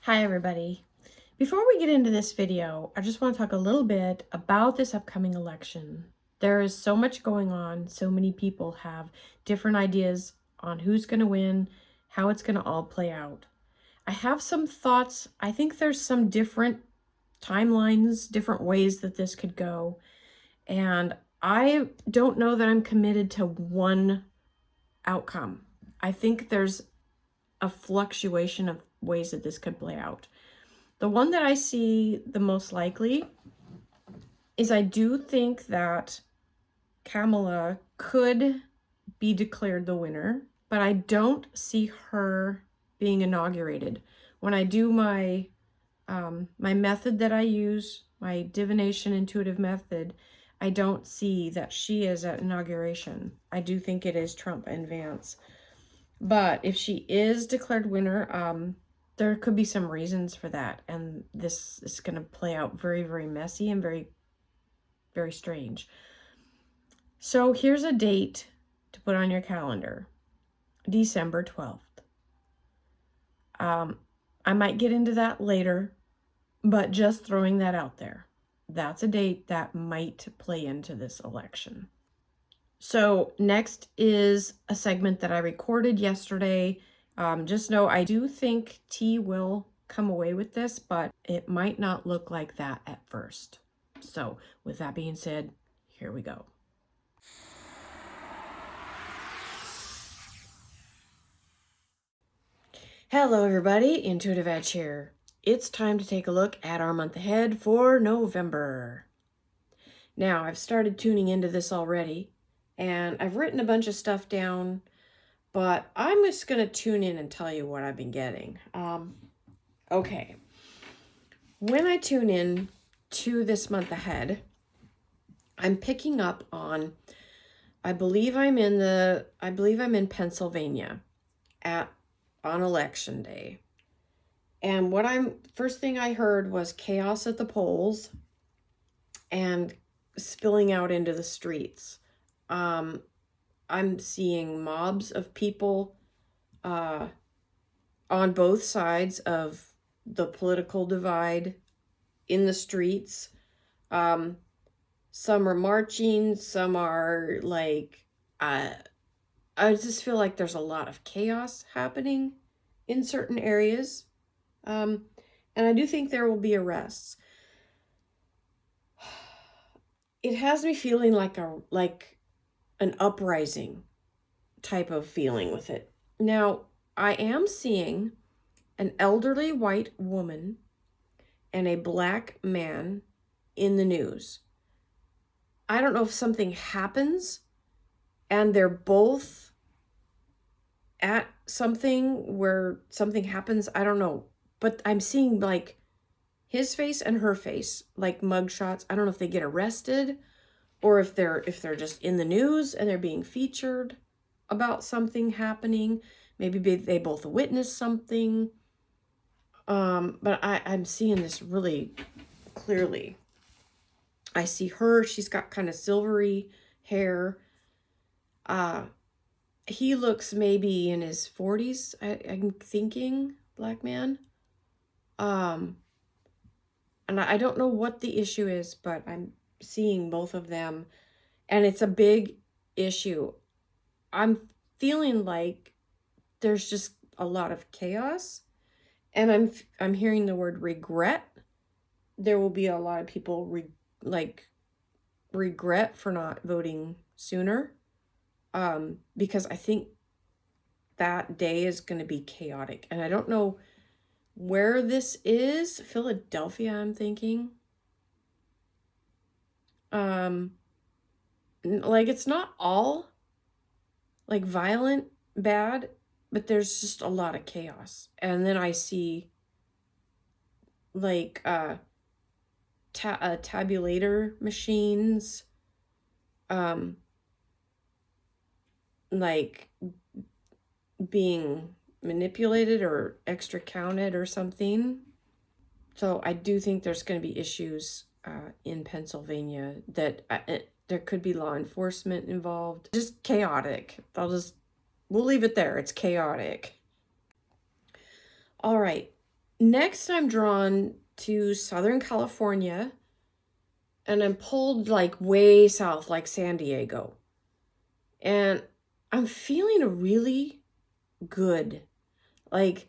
Hi everybody. Before we get into this video, I just want to talk a little bit about this upcoming election. There is so much going on. So many people have different ideas on who's going to win, how it's going to all play out. I have some thoughts. I think there's some different timelines, different ways that this could go. And I don't know that I'm committed to one outcome. I think there's a fluctuation of ways that this could play out. The one that I see the most likely is I do think that Kamala could be declared the winner, but I don't see her being inaugurated. When I do my my method that I use, my divination intuitive method, I don't see that she is at inauguration. I do think it is Trump and Vance. But if she is declared winner, there could be some reasons for that. And this is going to play out very, very messy and very, very strange. So here's a date to put on your calendar. December 12th. I might get into that later, but just throwing that out there. That's a date that might play into this election. So next is a segment that I recorded yesterday. Just know I do think T will come away with this, but it might not look like that at first. So with that being said, here we go. Hello everybody, IntuitiveEdge here. It's time to take a look at our month ahead for November. Now, I've started tuning into this already, and I've written a bunch of stuff down, but I'm just going to tune in and tell you what I've been getting. Okay. When I tune in to this month ahead, I'm picking up on, I believe I'm in Pennsylvania on election day. And first thing I heard was chaos at the polls and spilling out into the streets. I'm seeing mobs of people on both sides of the political divide in the streets. Some are marching, some are like, I just feel like there's a lot of chaos happening in certain areas. And I do think there will be arrests. It has me feeling like an uprising type of feeling with it. Now, I am seeing an elderly white woman and a black man in the news. I don't know if something happens and they're both at something where something happens. I don't know. But I'm seeing like his face and her face, like mugshots. I don't know if they get arrested or if they're just in the news and they're being featured about something happening. Maybe they both witnessed something. But I'm seeing this really clearly. I see her, she's got kind of silvery hair. He looks maybe in his 40s, I'm thinking, black man. And I don't know what the issue is, but I'm seeing both of them, and it's a big issue. I'm feeling like there's just a lot of chaos, and I'm hearing the word regret. There will be a lot of people regret for not voting sooner, because I think that day is going to be chaotic, and I don't know where this is. Philadelphia, I'm thinking. Like it's not all like violent bad, but there's just a lot of chaos. And then I see like tabulator machines, like being manipulated or extra counted or something. So I do think there's going to be issues in Pennsylvania that there could be law enforcement involved. Just chaotic. We'll leave it there. It's chaotic. All right. Next, I'm drawn to Southern California, and I'm pulled like way south, like San Diego. And I'm feeling a really good, like,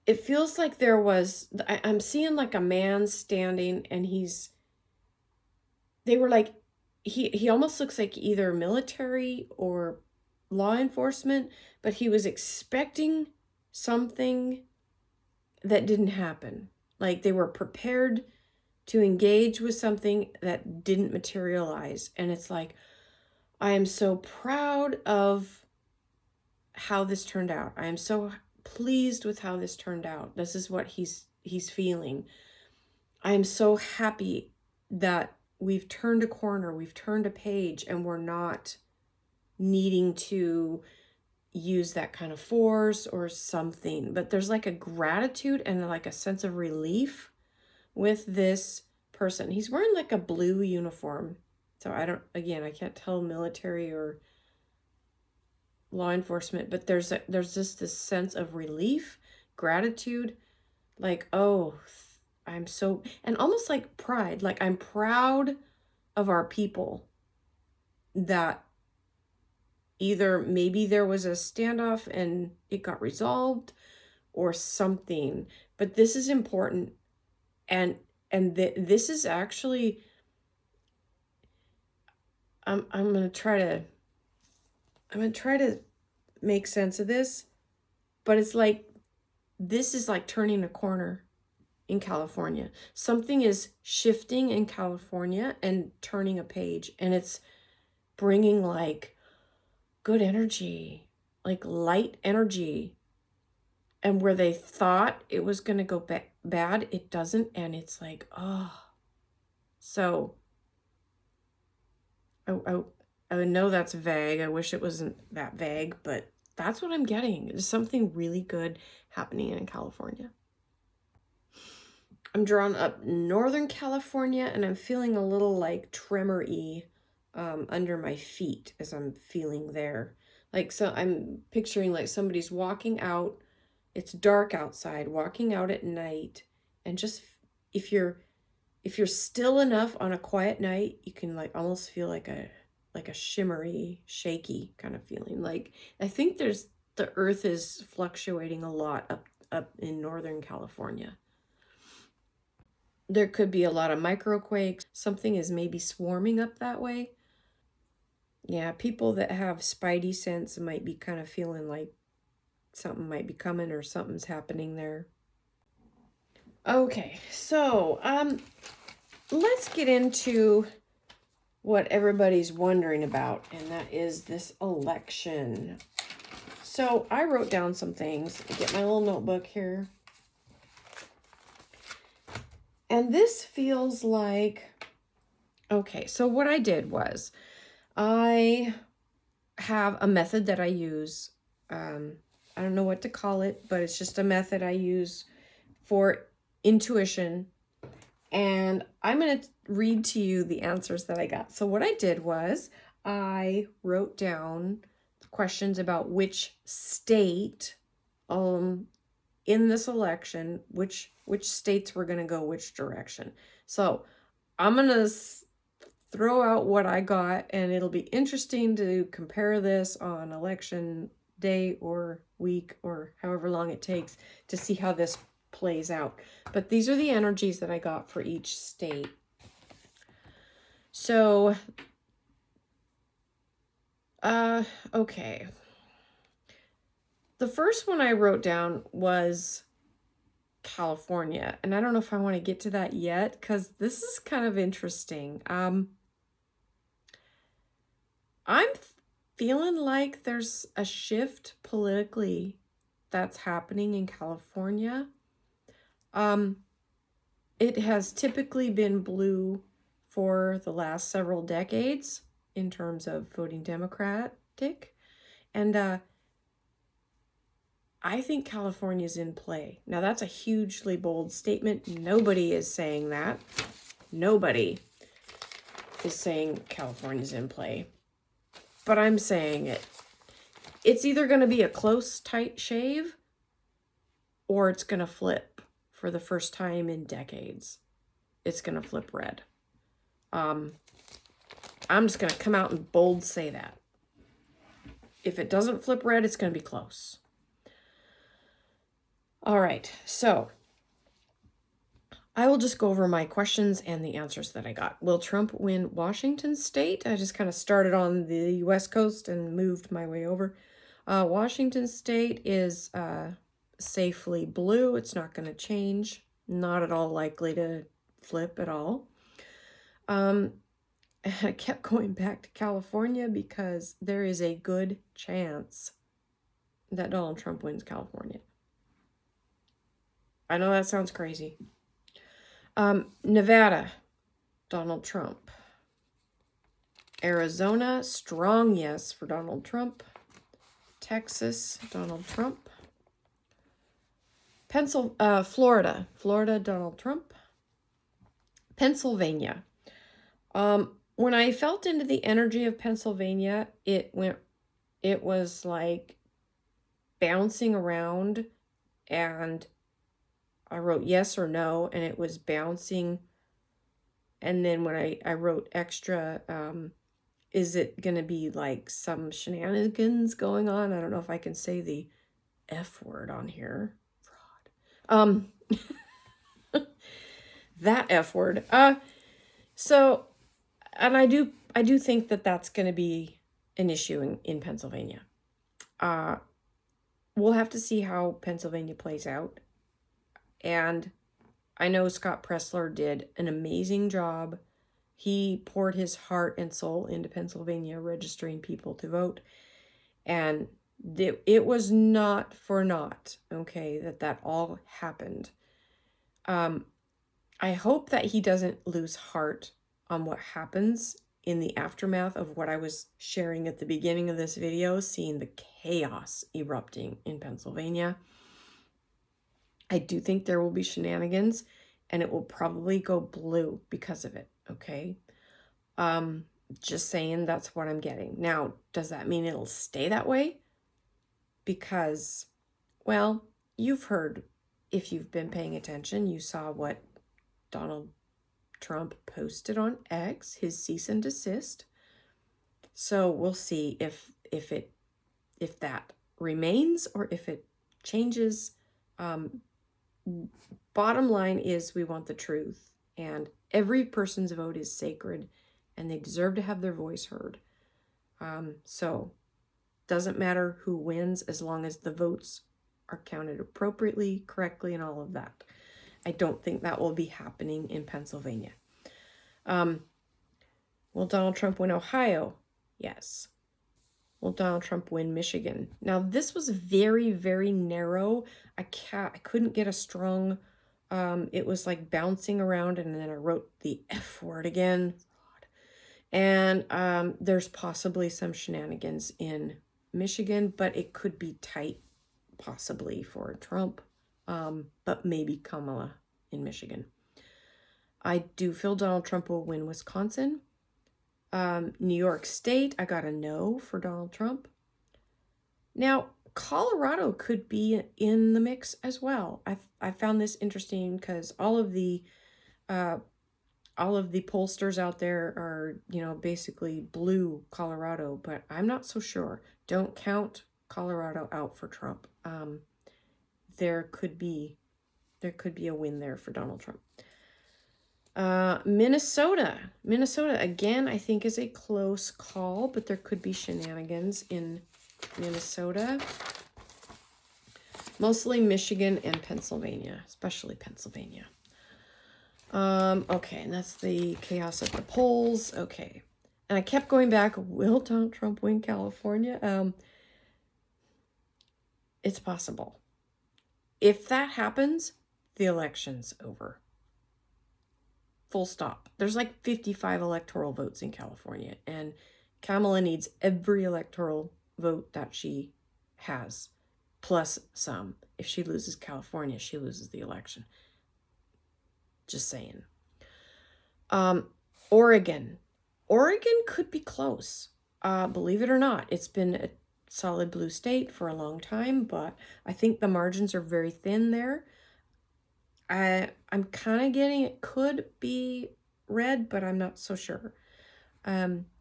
it feels like I'm seeing like a man standing, and they were like, he almost looks like either military or law enforcement, but he was expecting something that didn't happen. Like they were prepared to engage with something that didn't materialize. And it's like, I am so proud of how this turned out. I am so pleased with how this turned out. This is what he's feeling. I am so happy that we've turned a corner, we've turned a page, and we're not needing to use that kind of force or something. But there's like a gratitude and like a sense of relief with this person. He's wearing like a blue uniform. So I can't tell military or law enforcement, but there's just this sense of relief, gratitude, like, oh, I'm so, and almost like pride. Like I'm proud of our people that either maybe there was a standoff and it got resolved or something, but this is important. This is actually, I'm going to try to make sense of this, but it's like, this is like turning a corner in California. Something is shifting in California and turning a page, and it's bringing like good energy, like light energy. And where they thought it was going to go bad, it doesn't. And it's like, oh, so I know that's vague. I wish it wasn't that vague, but that's what I'm getting. There's something really good happening in California. I'm drawn up Northern California, and I'm feeling a little like tremor-y under my feet as I'm feeling there. Like, so I'm picturing like somebody's walking out. It's dark outside, walking out at night, and just if you're still enough on a quiet night, you can like almost feel like a shimmery, shaky kind of feeling. Like I think the earth is fluctuating a lot up in Northern California. There could be a lot of microquakes. Something is maybe swarming up that way. Yeah, people that have spidey sense might be kind of feeling like something might be coming or something's happening there. Okay, so let's get into what everybody's wondering about, and that is this election. So I wrote down some things. Get my little notebook here. And this feels like, okay, so what I did was I have a method that I use. I don't know what to call it, but it's just a method I use for intuition. And I'm going to read to you the answers that I got. So what I did was I wrote down questions about which state in this election, which states were going to go which direction. So I'm going to throw out what I got, and it'll be interesting to compare this on election day or week or however long it takes to see how this plays out. But these are the energies that I got for each state. So, okay. The first one I wrote down was California, and I don't know if I want to get to that yet because this is kind of interesting. I'm feeling like there's a shift politically that's happening in California. It has typically been blue for the last several decades in terms of voting Democratic. And I think California's in play. Now, that's a hugely bold statement. Nobody is saying that. Nobody is saying California's in play. But I'm saying it. It's either going to be a close, tight shave or it's going to flip. for the first time in decades, it's going to flip red. I'm just going to come out and bold say that. If it doesn't flip red, it's going to be close. All right, so I will just go over my questions and the answers that I got. Will Trump win Washington State? I just kind of started on the West Coast and moved my way over. Washington State is safely blue. It's not going to change. Not at all likely to flip at all. I kept going back to California because there is a good chance that Donald Trump wins California. I know that sounds crazy. Nevada, Donald Trump. Arizona, strong yes for Donald Trump. Texas, Donald Trump. Florida, Donald Trump. Pennsylvania. When I felt into the energy of Pennsylvania, it was like bouncing around, and I wrote yes or no, and it was bouncing. And then when I wrote extra, is it going to be like some shenanigans going on? I don't know if I can say the F word on here. Fraud. That F word. So, and I do think that that's going to be an issue in Pennsylvania. We'll have to see how Pennsylvania plays out. And I know Scott Pressler did an amazing job. He poured his heart and soul into Pennsylvania, registering people to vote. And it was not for naught, okay, that all happened. I hope that he doesn't lose heart on what happens in the aftermath of what I was sharing at the beginning of this video, seeing the chaos erupting in Pennsylvania. I do think there will be shenanigans, and it will probably go blue because of it, okay? Just saying, that's what I'm getting. Now, does that mean it'll stay that way? Because, well, you've heard, if you've been paying attention, you saw what Donald Trump posted on X, his cease and desist. So we'll see if that remains or if it changes. Bottom line is we want the truth, and every person's vote is sacred, and they deserve to have their voice heard. So doesn't matter who wins as long as the votes are counted appropriately, correctly, and all of that. I don't think that will be happening in Pennsylvania. Will Donald Trump win Ohio? Yes. Will Donald Trump win Michigan? Now, this was very, very narrow. I couldn't get a strong, it was like bouncing around, and then I wrote the F word again. And there's possibly some shenanigans in Michigan, but it could be tight, possibly for Trump, but maybe Kamala in Michigan. I do feel Donald Trump will win Wisconsin. New York State, I got a no for Donald Trump. Now, Colorado could be in the mix as well. I found this interesting because all of the pollsters out there are, basically blue Colorado, but I'm not so sure. Don't count Colorado out for Trump. There could be a win there for Donald Trump. Minnesota again, I think is a close call, but there could be shenanigans in Minnesota. Mostly Michigan and Pennsylvania, especially Pennsylvania. Okay, and that's the chaos at the polls. Okay, and I kept going back. Will Donald Trump win California? It's possible. If that happens, the election's over. Full stop. There's like 55 electoral votes in California, and Kamala needs every electoral vote that she has, plus some. If she loses California, she loses the election. Just saying. Oregon could be close. Believe it or not, it's been a solid blue state for a long time, but I think the margins are very thin there. I'm kind of getting it could be red, but I'm not so sure.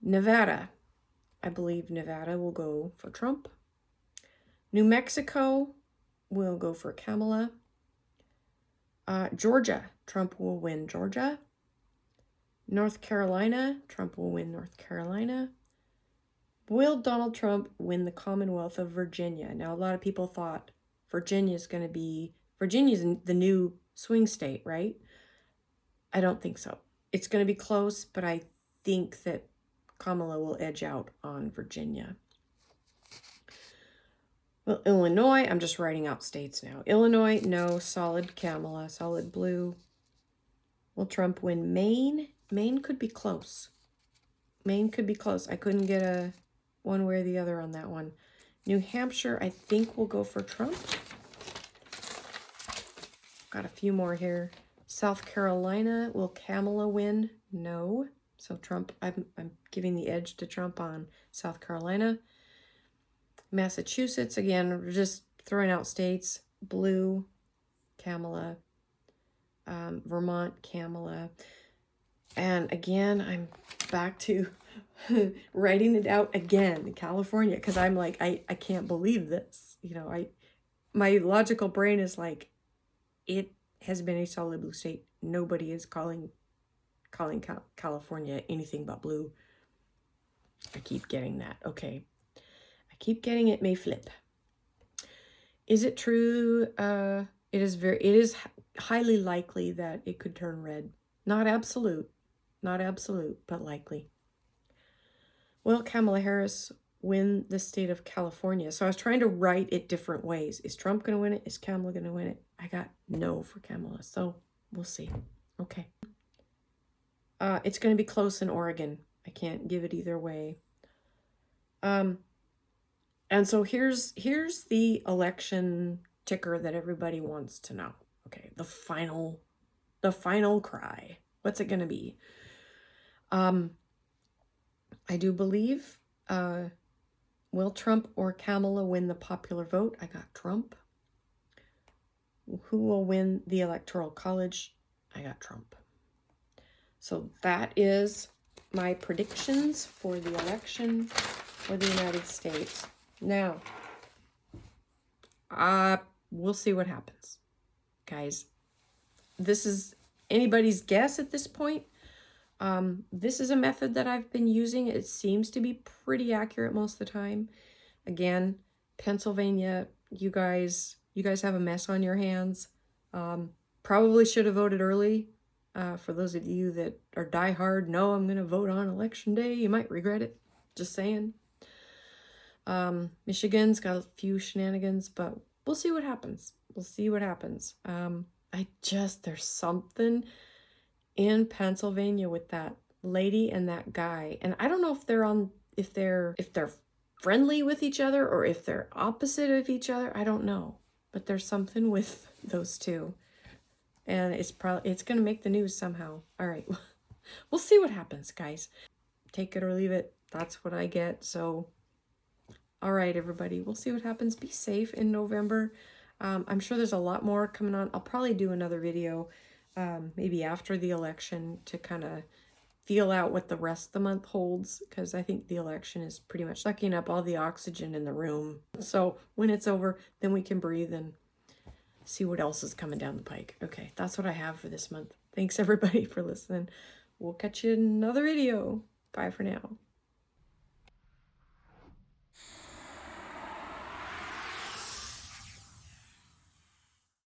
Nevada. I believe Nevada will go for Trump. New Mexico will go for Kamala. Georgia, Trump will win Georgia. North Carolina, Trump will win North Carolina. Will Donald Trump win the Commonwealth of Virginia? Now, a lot of people thought Virginia's the new swing state, right? I don't think so. It's going to be close, but I think that Kamala will edge out on Virginia. Well, Illinois, I'm just writing out states now. Illinois, no, solid Kamala, solid blue. Will Trump win Maine? Maine could be close. Maine could be close. I couldn't get a one way or the other on that one. New Hampshire, I think will go for Trump. Got a few more here. South Carolina, will Kamala win? No. So Trump, I'm giving the edge to Trump on South Carolina. Massachusetts, again, we're just throwing out states. Blue, Kamala. Vermont, Kamala. And again, I'm back to writing it out again, California, because I'm like, I can't believe this. You know, my logical brain is like, it has been a solid blue state. Nobody is calling California anything but blue. I keep getting that. Okay. I keep getting it may flip. Is it true? It is highly likely that it could turn red. Not absolute, but likely. Will Kamala Harris win the state of California? So I was trying to write it different ways. Is Trump going to win it? Is Kamala going to win it? I got no for Kamala, so we'll see. Okay. It's going to be close in Oregon. I can't give it either way. And so here's the election ticker that everybody wants to know. Okay, the final cry. What's it going to be? I do believe, will Trump or Kamala win the popular vote? I got Trump. Who will win the Electoral College? I got Trump. So that is my predictions for the election for the United States. Now, we'll see what happens. Guys, this is anybody's guess at this point. This is a method that I've been using. It seems to be pretty accurate most of the time. Again, Pennsylvania, you guys have a mess on your hands. Probably should have voted early. For those of you that are diehard, no, I'm going to vote on election day. You might regret it. Just saying. Michigan's got a few shenanigans, but we'll see what happens. We'll see what happens. There's something in Pennsylvania with that lady and that guy. And I don't know if they're friendly with each other or if they're opposite of each other. I don't know. But there's something with those two. And it's going to make the news somehow. All right. We'll see what happens, guys. Take it or leave it. That's what I get. So, all right, everybody. We'll see what happens. Be safe in November. I'm sure there's a lot more coming on. I'll probably do another video maybe after the election to kind of feel out what the rest of the month holds, because I think the election is pretty much sucking up all the oxygen in the room. So when it's over, then we can breathe and see what else is coming down the pike. Okay, that's what I have for this month. Thanks everybody for listening. We'll catch you in another video. Bye for now.